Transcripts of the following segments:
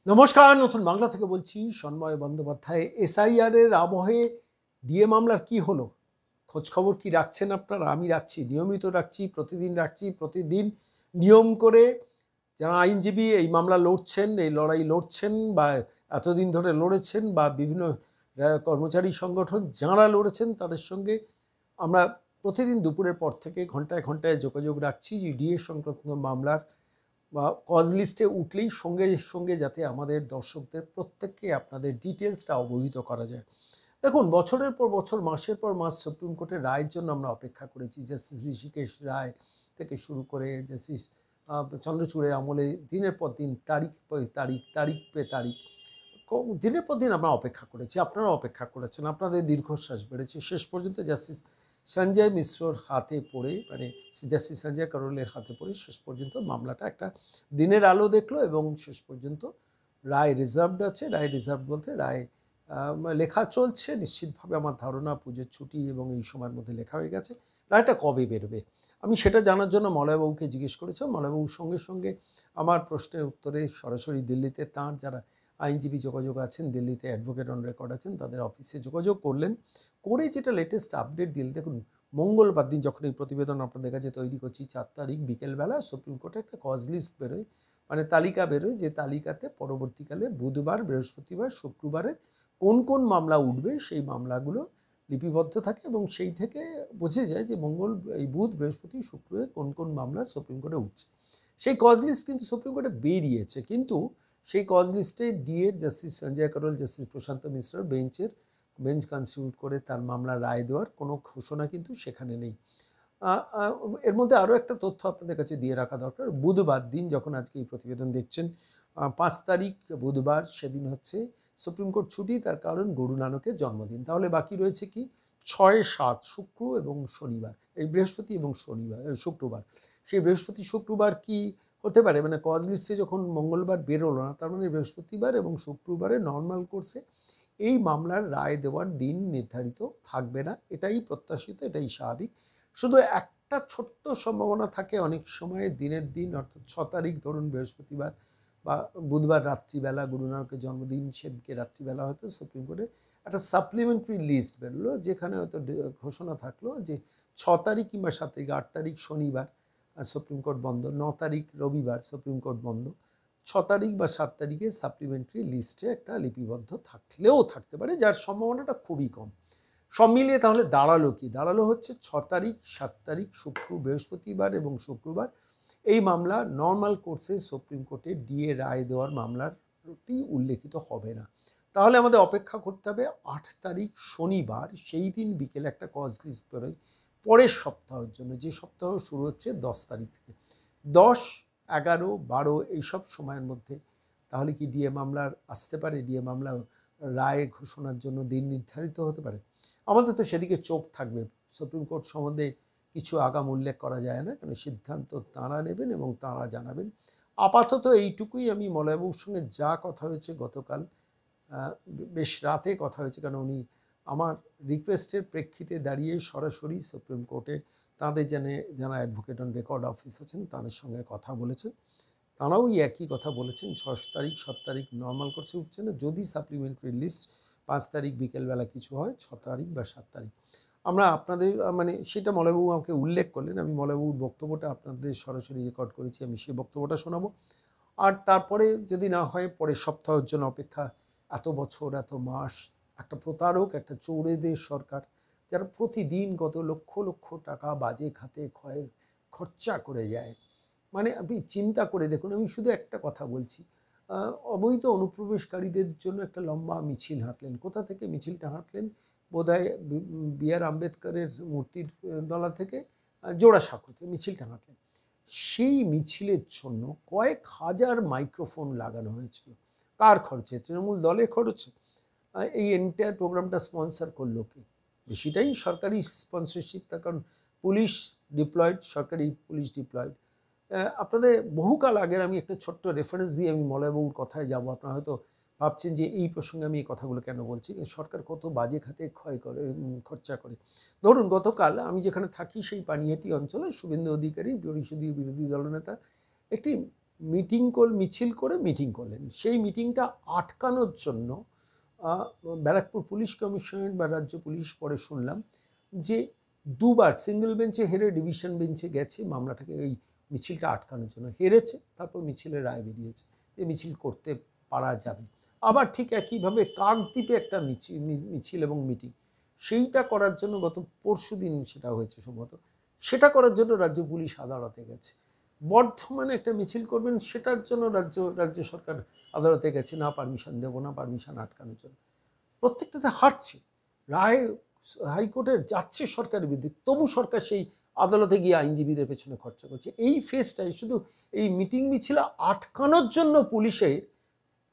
নমস্কার, নতুন বাংলা থেকে বলছি সন্ময় বন্দ্যোপাধ্যায়। এসআইআর এর আবহে ডিএ মামলার কি হলো, খোঁজ খবর কি রাখছেন আপনারা? আমি রাখছি, নিয়মিত রাখছি, প্রতিদিন রাখছি। প্রতিদিন নিয়ম করে যারা আইনজীবী এই মামলা লড়ছেন, এই লড়াই লড়ছেন বা এতদিন ধরে লড়েছেন, বা বিভিন্ন কর্মচারী সংগঠন যাঁরা লড়েছেন, তাদের সঙ্গে আমরা প্রতিদিন দুপুরের পর থেকে ঘন্টায় ঘন্টায় যোগাযোগ রাখছি যে ডিএ সংক্রান্ত মামলার বা কজ লিস্টে উঠলেই সঙ্গে সঙ্গে যাতে আমাদের দর্শকদের প্রত্যেককে আপনাদের ডিটেলসটা অবহিত করা যায়। দেখুন, বছরের পর বছর, মাসের পর মাস সুপ্রিম কোর্টের রায়ের জন্য আমরা অপেক্ষা করেছি। জাস্টিস ঋষিকেশ রায় থেকে শুরু করে জাস্টিস চন্দ্রচূড়ের আমলে দিনের পর দিন, তারিখ পে তারিখ, তারিখ পে তারিখ, দিনের পর দিন আমরা অপেক্ষা করেছি। আপনারা অপেক্ষা করেছেন, আপনাদের দীর্ঘশ্বাস বেড়েছে। শেষ পর্যন্ত জাস্টিস সঞ্জয় মিশ্রর হাতে পড়ে, মানে জাস্টিস সঞ্জয় করোলের হাতে পড়ে শেষ পর্যন্ত মামলাটা একটা দিনের আলো দেখলো এবং শেষ পর্যন্ত রায় রিজার্ভড আছে। রায় রিজার্ভ বলতে রায় লেখা চলছে। নিশ্চিতভাবে আমার ধারণা পুজোর ছুটি এবং এই সময়ের মধ্যে লেখা হয়ে গেছে। রায়টা কবে বেরোবে আমি সেটা জানার জন্য মলয়বাবুকে জিজ্ঞেস করেছিলাম। মলয়বাবুর সঙ্গে সঙ্গে আমার প্রশ্নের উত্তরে সরাসরি দিল্লিতে তাঁর যারা আইনজীবী যোগাযোগ আছেন, দিল্লিতে অ্যাডভোকেট অন রেকর্ড আছেন, তাদের অফিসে যোগাযোগ করলেন। করে যেটা লেটেস্ট আপডেট দিল, দেখুন, মঙ্গলবার দিন যখন এই প্রতিবেদন আপনাদের কাছে তৈরি করছি, 4 তারিখ বিকেলবেলা সুপ্রিম কোর্টে একটা কজ লিস্ট বেরোয়, মানে তালিকা বেরোয়, যে তালিকাতে পরবর্তীকালে বুধবার, বৃহস্পতিবার, শুক্রবারে কোন কোন মামলা উঠবে সেই মামলাগুলো লিপিবদ্ধ থাকে এবং সেই থেকে বোঝা যায় যে এই বুধ, বৃহস্পতি, শুক্রবারে কোন কোন মামলা সুপ্রিম কোর্টে উঠছে। সেই কজ লিস্ট কিন্তু সুপ্রিম কোর্টে বেরিয়েছে, কিন্তু সেই কজ লিস্টে DA justice Sanjay Karol, justice প্রশান্ত মিশ্র বেঞ্চ কনস্টিটিউট করে তার মামলা রায় দেওয়ার কোনো ঘোষণা কিন্তু সেখানে নেই। এর মধ্যে আরও একটা তথ্য আপনাদের কাছে দিয়ে রাখা দরকার। বুধবার দিন, যখন আজকে এই প্রতিবেদন দেখছেন, 5 তারিখ বুধবার, সেদিন হচ্ছে সুপ্রিম কোর্ট ছুটি, তার কারণ গুরু নানকের জন্মদিন। তাহলে বাকি রয়েছে কি 6, 7 শুক্র এবং শনিবার, এই বৃহস্পতি এবং শুক্রবার। সেই বৃহস্পতি শুক্রবার কি হতে পারে, মানে কজ লিস্টে যখন মঙ্গলবার বেরোলো না, তার মানে বৃহস্পতিবার এবং শুক্রবারে নর্মাল কোর্সে এই মামলার রায় দেওয়ার দিন নির্ধারিত থাকবে না। এটাই প্রত্যাশিত, এটাই স্বাভাবিক। শুধু একটা ছোট্ট সম্ভাবনা থাকে অনেক সময়, দিনের দিন অর্থাৎ 6 তারিখ ধরুন বৃহস্পতিবার বা বুধবার রাত্রিবেলা, গুরু নানকের জন্মদিন, সেদিকে রাত্রিবেলা হয়তো সুপ্রিম কোর্টে একটা সাপ্লিমেন্টারি লিস্ট বেরোলো, যেখানে হয়তো ঘোষণা থাকলো যে 6 তারিখ কিংবা 7 তারিখ, 8 তারিখ শনিবার সুপ্রিম কোর্ট বন্ধ, 9 তারিখ রবিবার সুপ্রিম কোর্ট বন্ধ, 6 তারিখ বা 7 তারিখে সাপ্লিমেন্টারি লিস্টে একটা লিপিবদ্ধ থাকলেও থাকতে পারে, যার সম্ভাবনাটা খুবই কম। সব মিলিয়ে তাহলে দাঁড়ালো কি? দাঁড়ালো হচ্ছে 6 তারিখ, 7 তারিখ, বৃহস্পতিবার এবং শুক্রবার এই মামলা নর্মাল কোর্সে সুপ্রিম কোর্টে ডিএ রায় দেওয়ার মামলাটি উল্লেখিত হবে না। তাহলে আমাদের অপেক্ষা করতে হবে 8 তারিখ শনিবার, সেই দিন বিকেলে একটা কজ লিস্ট বেরোয় পরের সপ্তাহের জন্য, যে সপ্তাহ শুরু হচ্ছে 10 তারিখ থেকে। 10, 11, 12 এইসব সময়ের মধ্যে তাহলে কি ডিএ মামলার আসতে পারে? ডিএ মামলা রায় ঘোষণার জন্য দিন নির্ধারিত হতে পারে। আমাদের তো সেদিকে চোখ থাকবে। সুপ্রিম কোর্ট সম্বন্ধে কিছু আগাম উল্লেখ করা যায় না, কেন সিদ্ধান্ত তাঁরা নেবেন এবং তাঁরা জানাবেন। আপাতত এইটুকুই। আমি মলয়বাবুর সঙ্গে যা কথা হয়েছে গতকাল, বেশ রাতে কথা হয়েছে, কারণ উনি আমার রিকোয়েস্টের প্রেক্ষিতে দাঁড়িয়ে সরাসরি সুপ্রিম কোর্টে তাঁদের যারা অ্যাডভোকেট অন রেকর্ড অফিস আছেন তাদের সঙ্গে কথা বলেছেন। তাঁরাও এই একই কথা বলেছেন, 6 তারিখ 7 তারিখ নর্মাল কোর্সে উঠছে না, যদি সাপ্লিমেন্টারি লিস্ট 5 তারিখ বিকেলবেলা কিছু হয়, 6 তারিখ বা 7 তারিখ। আমরা আপনাদের মানে সেটা মলয়বাবু আমাকে উল্লেখ করলেন, আমি মলয়বাবুর বক্তব্যটা আপনাদের সরাসরি রেকর্ড করেছি, আমি সেই বক্তব্যটা শোনাবো। আর তারপরে যদি না হয় পরের সপ্তাহের জন্য অপেক্ষা। এত বছর, এত মাস, একটা প্রতারক, একটা চোরেদের সরকার, যারা প্রতিদিন কত লক্ষ লক্ষ টাকা বাজে খাতে খরচা করে যায়। মানে আপনি চিন্তা করে দেখুন। আমি শুধু একটা কথা বলছি, অবৈধ অনুপ্রবেশকারীদের জন্য একটা লম্বা মিছিল হাঁটলেন। কোথা থেকে মিছিলটা হাঁটলেন? বোধহয় বি.আর. আম্বেদকরের মূর্তির তলা থেকে জোড়াসাঁকোতে মিছিলটা হাঁটলেন। সেই মিছিলের জন্য কয়েক হাজার মাইক্রোফোন লাগানো হয়েছিল। কার খরচে? তৃণমূল দলের খরচে। এই এন্টায়ার প্রোগ্রামটা স্পন্সর করলো কে? বেশিটাই সরকারি স্পন্সরশিপ, তার কারণ পুলিশ ডিপ্লয়েড, সরকারি পুলিশ ডিপ্লয়েড। আপনাদের বহুকাল আগের আমি একটা ছোট্ট রেফারেন্স দিয়ে আমি মলয়বাবুর কথায় যাব। আপনারা হয়তো ভাবছেন যে এই প্রসঙ্গে আমি এই কথাগুলো কেন বলছি, সরকার কত বাজে খাতে খরচা করে। ধরুন, গতকাল আমি যেখানে থাকি সেই পানিহাটি অঞ্চলে শুভেন্দু অধিকারী, পরিষদীয় বিরোধী দলনেতা, একটি মিছিল করে মিটিং করলেন। সেই মিটিংটা আটকানোর জন্য ব্যারাকপুর পুলিশ কমিশনারেট বা রাজ্য পুলিশ পরে শুনলাম যে দুবার সিঙ্গেল বেঞ্চে হেরে ডিভিশন বেঞ্চে গেছে মামলাটাকে এই মিছিলটা আটকানোর জন্য। হেরেছে, তারপর মিছিলের রায় বেরিয়েছে যে মিছিল করতে পারা যাবে। আবার ঠিক একইভাবে কাকদ্বীপে একটা মিছিল এবং মিটিং, সেইটা করার জন্য গত পরশু দিন সেটা হয়েছে সম্ভবত, সেটা করার জন্য রাজ্য পুলিশ আদালতে গেছে। বর্ধমানে একটা মিছিল করবেন, সেটার জন্য রাজ্য সরকার আদালতে গেছে, না পারমিশন দেবো না, পারমিশন আটকানোর জন্য। প্রত্যেকটাতে হাঁটছে, রায় হাইকোর্টের যাচ্ছে সরকারের বিরুদ্ধে, তবু সরকার সেই আদালতে গিয়ে আইনজীবীদের পেছনে খরচা করছে। এই ফেজটাই শুধু এই মিটিং মিছিল আটকানোর জন্য পুলিশে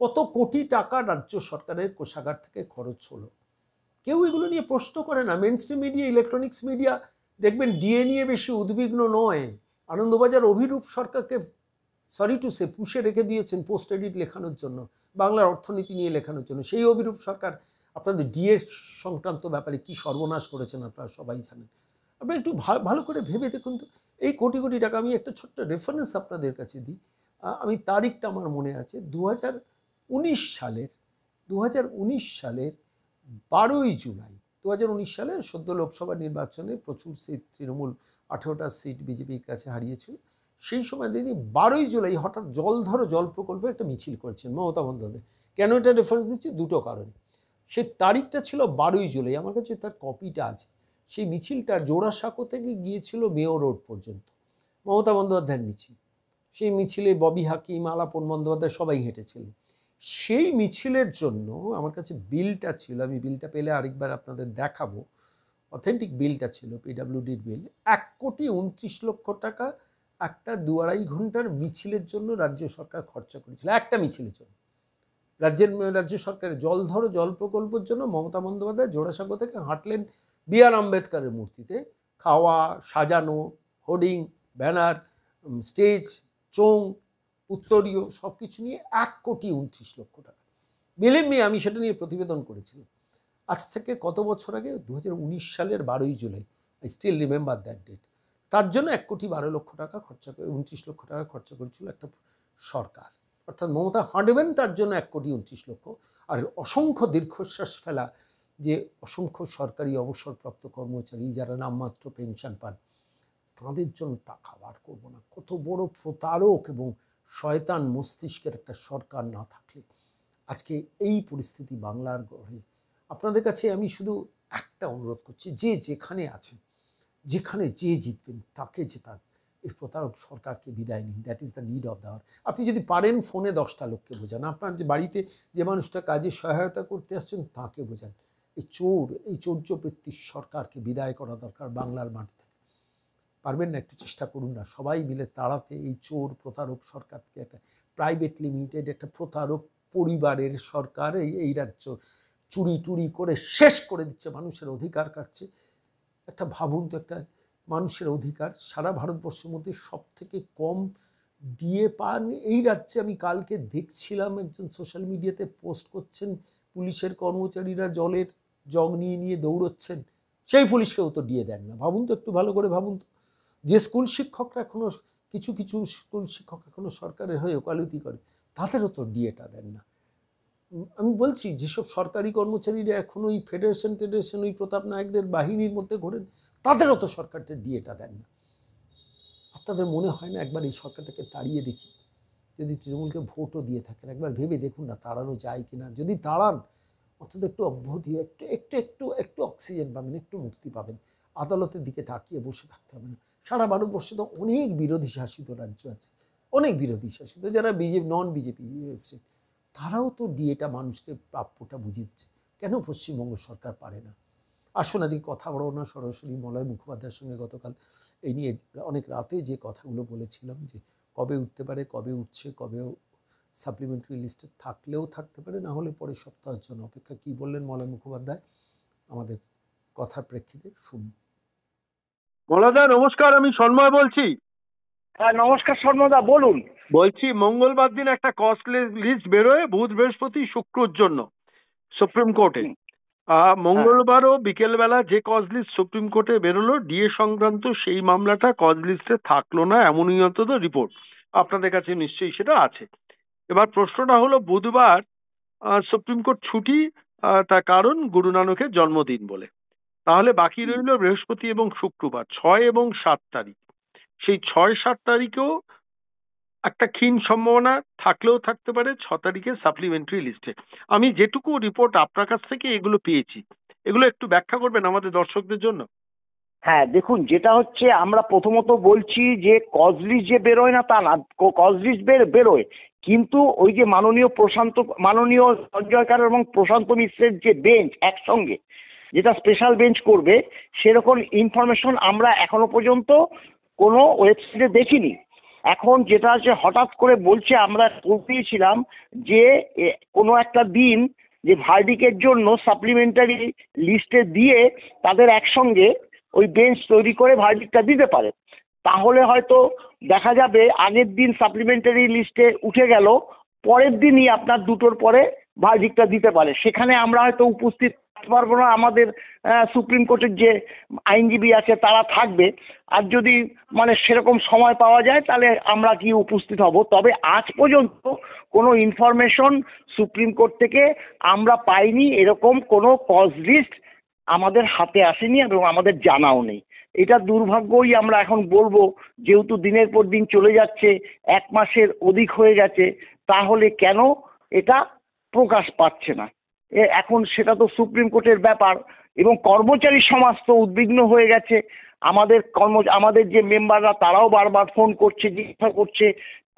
কত কোটি টাকা রাজ্য সরকারের কোষাগার থেকে খরচ হলো, কেউ এগুলো নিয়ে প্রশ্ন করে না। মেইনস্ট্রিম মিডিয়া, ইলেকট্রনিক্স মিডিয়া দেখবেন ডিএ নিয়ে বেশি উদ্বিগ্ন নয়। আনন্দবাজার অভিরূপ সরকারকে সরি টু সে পুষে রেখে দিয়েছেন পোস্ট এডিট লেখানোর জন্য, বাংলার অর্থনীতি নিয়ে লেখানোর জন্য। সেই অভিরূপ সরকার আপনাদের ডিএ সংক্রান্ত ব্যাপারে কি সর্বনাশ করেছেন আপনারা সবাই জানেন। আপনারা একটু ভালো করে ভেবে দেখুন তো, এই কোটি কোটি টাকা, আমি একটা ছোট্ট রেফারেন্স আপনাদের কাছে দিই, আমি তারিখটা আমার মনে আছে, 2019 সালের 12ই জুলাই 2019 সালে সদ্য লোকসভা নির্বাচনে প্রচুর সিট তৃণমূল 18টা সিট বিজেপির কাছে হারিয়েছিল। সেই সময় তিনি 12ই জুলাই হঠাৎ জল প্রকল্পে একটা মিছিল করেছেন মমতা বন্দ্যোপাধ্যায়। কেন এটা রেফারেন্স দিচ্ছি? দুটো কারণে। সেই তারিখটা ছিল 12ই জুলাই, আমার কাছে তার কপিটা আছে। সেই মিছিলটা জোড়াসাঁকো থেকে গিয়েছিল মেয়র রোড পর্যন্ত, মমতা বন্দ্যোপাধ্যায়ের মিছিল। সেই মিছিলে ববি হাকিম, আলাপন বন্দ্যোপাধ্যায় সবাই হেঁটেছিলেন। সেই মিছিলের জন্য আমার কাছে বিলটা ছিল, আমি বিলটা পেলে আরেকবার আপনাদের দেখাবো, অথেন্টিক বিলটা ছিল, পিডাব্লিউডির বিল। 1,29,00,000 টাকা একটা 2-2.5 ঘন্টার মিছিলের জন্য রাজ্য সরকার খরচা করেছিল, একটা মিছিলের জন্য। রাজ্য সরকারের জল প্রকল্পের জন্য মমতা বন্দ্যোপাধ্যায় জোড়াসাঁকো থেকে হাঁটলেন বি.আর. আম্বেদকরের মূর্তিতে, খাওয়া, সাজানো, হোর্ডিং, ব্যানার, স্টেজ, চোং, উত্তরীয় সব কিছু নিয়ে 1,29,00,000 টাকা। বিলিভ মি, আমি সেটা নিয়ে প্রতিবেদন করেছিলাম। আজ থেকে কত বছর আগে? 2019 সালের 12ই জুলাই, I still remember that date. তার জন্য 1,12,00,000 টাকা খরচা করে 29,00,000 টাকা খরচা করেছিল একটা সরকার, অর্থাৎ মমতা হাঁটবেন তার জন্য 1,29,00,000। আর অসংখ্য দীর্ঘশ্বাস ফেলা যে অসংখ্য সরকারি অবসরপ্রাপ্ত কর্মচারী যারা নামমাত্র পেনশন পান, তাদের জন্য টাকা বার করবো না, কত বড় প্রতারক এবং শয়তান মস্তিষ্কের একটা সরকার না থাকলে আজকে এই পরিস্থিতি বাংলার গড়ে। আপনাদের কাছে আমি শুধু একটা অনুরোধ করছি, যে যেখানে আছেন, যেখানে যে জিতবেন তাকে জেতান, এই প্রতারক সরকারকে বিদায় নিন। That is the need of the hour. আপনি যদি পারেন ফোনে 10টা লোককে বোঝান, আপনার যে বাড়িতে যে মানুষটা কাজে সহায়তা করতে আসছেন তাকে বোঝান। এই চৌর্যবৃত্তির সরকারকে বিদায় করা দরকার বাংলার মাটি থেকে। পারবেন না? একটু চেষ্টা করুন না, সবাই মিলে তাড়াতে এই চোর প্রতারক সরকারকে। একটা প্রাইভেট লিমিটেড একটা প্রতারক পরিবারের সরকার এই রাজ্য চুরি করে শেষ করে দিচ্ছে, মানুষের অধিকার কাটছে। একটা ভাবুন তো, একটা মানুষের অধিকার, সারা ভারতবর্ষের মধ্যে সব থেকে কম ডিএ পান এই রাজ্যে। আমি কালকে দেখছিলাম একজন সোশ্যাল মিডিয়াতে পোস্ট করছেন, পুলিশের কর্মচারীরা জলের জগ নিয়ে দৌড়চ্ছেন, সেই পুলিশকেও তো ডিএ দেন না। ভাবুন তো, একটু ভালো করে ভাবুন তো। যে স্কুল শিক্ষকরা এখনো কিছু স্কুল শিক্ষক এখনো সরকারের হয়ে ওকালতি করে, তাদেরও তো ডিএটা দেন না। আমি বলছি, যেসব সরকারি কর্মচারীরা এখন ওই ফেডারেশন ওই প্রতাপ নায়কদের বাহিনীর মধ্যে ঘোরেন, তাদেরও তো সরকারটা ডিএটা দেন না। আপনাদের মনে হয় না একবার এই সরকারটাকে তাড়িয়ে দেখি? যদি তৃণমূলকে ভোটও দিয়ে থাকেন, একবার ভেবে দেখুন না তাড়ানো যায় কিনা। যদি তাড়ান, অন্তত একটু অব্যাহতি, একটু অক্সিজেন পাবেন, একটু মুক্তি পাবেন। আদালতের দিকে তাকিয়ে বসে থাকতে হবে না। সারা ভারতবর্ষে তো অনেক বিরোধী শাসিত রাজ্য আছে, অনেক বিরোধী শাসিত, যারা নন বিজেপি স্টেট, তারাও তো ডিএটা মানুষকে প্রাপ্যটা বুঝিয়ে দিচ্ছে। কেন পশ্চিমবঙ্গ সরকার পারে না? আসুন আজকে কথা বলবো না, সরাসরি মলয় মুখোপাধ্যায়ের সঙ্গে গতকাল এই নিয়ে অনেক রাতে যে কথাগুলো বলেছিলাম, যে কবে উঠতে পারে, কবে উঠছে, কবে সাপ্লিমেন্টারি লিস্টে থাকলেও থাকতে পারে, না হলে পরের সপ্তাহের জন্য অপেক্ষা। কি বললেন মলয় মুখোপাধ্যায় আমাদের কথার প্রেক্ষিতে শুনুন। মলয়দা নমস্কার, আমি সন্ময় বলছি। হ্যাঁ নমস্কার শর্মাদা, বলুন। বলছি মঙ্গলবার দিন একটা কস্ট লিস্ট বেরোয় বুধ বৃহস্পতি শুক্রর জন্য সুপ্রিম কোর্টে। মঙ্গলবারও বিকেলবেলা যে কজ লিস্ট সুপ্রিম কোর্টে বেরোলো ডিএ সংক্রান্ত, সেই মামলাটা কজ লিস্টে থাকলো না, এমনই অন্তত রিপোর্ট। আপনাদের কাছে নিশ্চয়ই সেটা আছে। এবার প্রশ্নটা হলো বুধবার সুপ্রিম কোর্ট ছুটি, তার কারণ গুরু নানকের জন্মদিন বলে। তাহলে বাকি রইল বৃহস্পতি এবং শুক্রবার 6 এবং 7 তারিখ। সেই 6-7 তারিখেও একটা ক্ষীণ সম্ভাবনা থাকলেও থাকতে পারে 6 তারিখে সাপ্লিমেন্টারি লিস্টে। আমি যেটুকু রিপোর্ট আপনার কাছ থেকে এগুলো পেয়েছি, এগুলো একটু ব্যাখ্যা করবেন আমাদের দর্শকদের জন্য। হ্যাঁ দেখুন, যেটা হচ্ছে আমরা প্রথমত বলছি যে কজ লিস্ট যে বেরোয় না তা না, কজ লিস্ট বেরোয়, কিন্তু ওই যে মাননীয় সঞ্জয় এবং প্রশান্ত মিশ্রের যে বেঞ্চ একসঙ্গে যেটা স্পেশাল বেঞ্চ করবে, সেরকম ইনফরমেশন আমরা এখনো পর্যন্ত কোনো ওয়েবসাইটে দেখিনি। এখন যেটা আছে হঠাৎ করে বলছে, আমরা বলতেছিলাম যে কোনো একটা দিন যে ভার্ডিকের জন্য সাপ্লিমেন্টারি লিস্টে দিয়ে তাদের একসঙ্গে ওই বেঞ্চ তৈরি করে ভার্ডিকটা দিতে পারে, তাহলে হয়তো দেখা যাবে আগের দিন সাপ্লিমেন্টারি লিস্টে উঠে গেল, পরের দিনই আপনার দুটোর পরে ভার্ডিকটা দিতে পারে। সেখানে আমরা হয়তো উপস্থিত থাকতে পারবো না, আমাদের সুপ্রিম কোর্টের যে আইনজীবী আছে তারা থাকবে, আর যদি মানে সেরকম সময় পাওয়া যায় তাহলে আমরা কি উপস্থিত হব। তবে আজ পর্যন্ত কোনো ইনফরমেশন সুপ্রিম কোর্ট থেকে আমরা পাইনি, এরকম কোনো কজ লিস্ট আমাদের হাতে আসেনি এবং আমাদের জানাও নেই। এটা দুর্ভাগ্যই আমরা এখন বলবো, যেহেতু দিনের পর দিন চলে যাচ্ছে, 1 মাসের অধিক হয়ে গেছে, তাহলে কেন এটা প্রকাশ পাচ্ছে না। এখন সেটা তো সুপ্রিম কোর্টের ব্যাপার, এবং কর্মচারী সমাজ তো উদ্বিগ্ন হয়ে গেছে। আমাদের যে মেম্বাররা তারাও বারবার ফোন করছে, জিজ্ঞাসা করছে।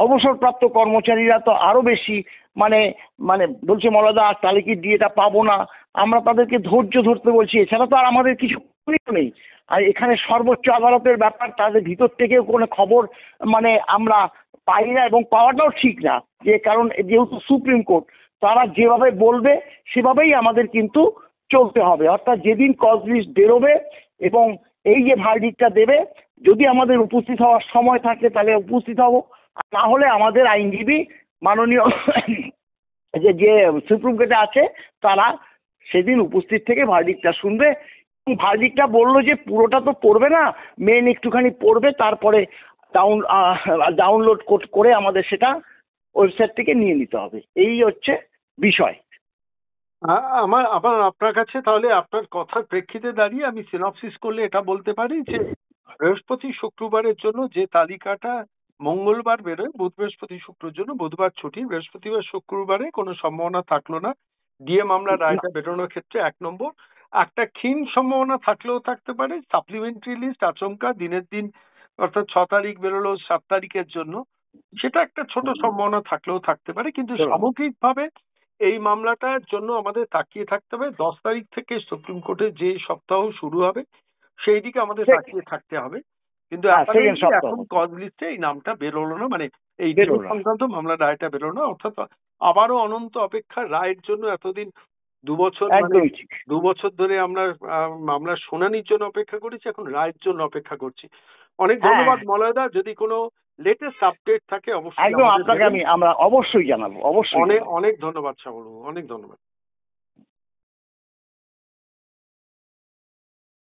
অবসরপ্রাপ্ত কর্মচারীরা তো আরো বেশি মানে মানে বলছে, মলাদা তাহলে কি ডিএটা পাবো না। আমরা তাদেরকে ধৈর্য ধরতে বলছি, এছাড়া তো আর আমাদের কিছু নেই। আর এখানে সর্বোচ্চ আদালতের ব্যাপার, তাদের ভিতর থেকেও কোনো খবর মানে আমরা পাই না, এবং পাওয়াটাও ঠিক না। যে কারণ যেহেতু সুপ্রিম কোর্ট, তারা যেভাবে বলবে সেভাবেই আমাদের কিন্তু চলতে হবে। অর্থাৎ যেদিন কজ লিস্ট বেরোবে এবং এই যে ভার্ডিকটা দেবে, যদি আমাদের উপস্থিত হওয়ার সময় থাকে তাহলে উপস্থিত হব, আর না হলে আমাদের আইনজীবী মাননীয় যে সুপ্রিম কোর্টে আছে তারা সেদিন উপস্থিত থেকে ভার্ডিকটা শুনবে। ভার্ডিকটা বললো যে পুরোটা তো পড়বে না, মেন একটুখানি পড়বে, তারপরে ডাউনলোড করে আমাদের সেটা ওয়েবসাইট থেকে নিয়ে নিতে হবে। এই হচ্ছে বিষয়। আপনার কাছে তাহলে আপনার কথার প্রেক্ষিতে দাঁড়িয়ে আমি সিনপসিস করলে এটা বলতে পারি যে বৃহস্পতি শুক্রবারের জন্য যে তালিকাটা মঙ্গলবার বেরোয়, বুধ বৃহস্পতি শুক্রের জন্য বুধবার ছুটি, বৃহস্পতিবার শুক্রবারে কোনো সম্ভাবনা থাকলো না ডিএ মামলার রায়টা বেরোনোর ক্ষেত্রে 1 নম্বর। একটা ক্ষীণ সম্ভাবনা থাকলেও থাকতে পারে সাপ্লিমেন্টারি লিস্ট আচমকা দিনের দিন, অর্থাৎ 6 তারিখ বেরোলো 7 তারিখের জন্য, সেটা একটা ছোট সম্ভাবনা থাকলেও থাকতে পারে। কিন্তু সামগ্রিকভাবে এই মামলাটার জন্য আমাদের তাকিয়ে থাকতে হবে। 10 তারিখ থেকে সুপ্রিম কোর্টে যে সপ্তাহ শুরু হবে সেই দিকে আমাদের তাকিয়ে থাকতে হবে। কিন্তু এখন কজ লিস্টে এই নামটা বেরোলো না, মানে এই সংক্রান্ত মামলার রায়টা বেরোলো না। অর্থাৎ আবারও অনন্ত অপেক্ষার রায়ের জন্য এতদিন 2 বছর ধরে আমরা মামলার শুনানির জন্য অপেক্ষা করেছি, এখন রায়ের জন্য অপেক্ষা করছি। অনেক ধন্যবাদ মলয়দা। যদি কোনো লেটেস্ট আপডেট থাকে অবশ্যই আপনাকে আমরা অবশ্যই জানাবো। অবশ্যই অনেক ধন্যবাদ শ্যামল, অনেক ধন্যবাদ।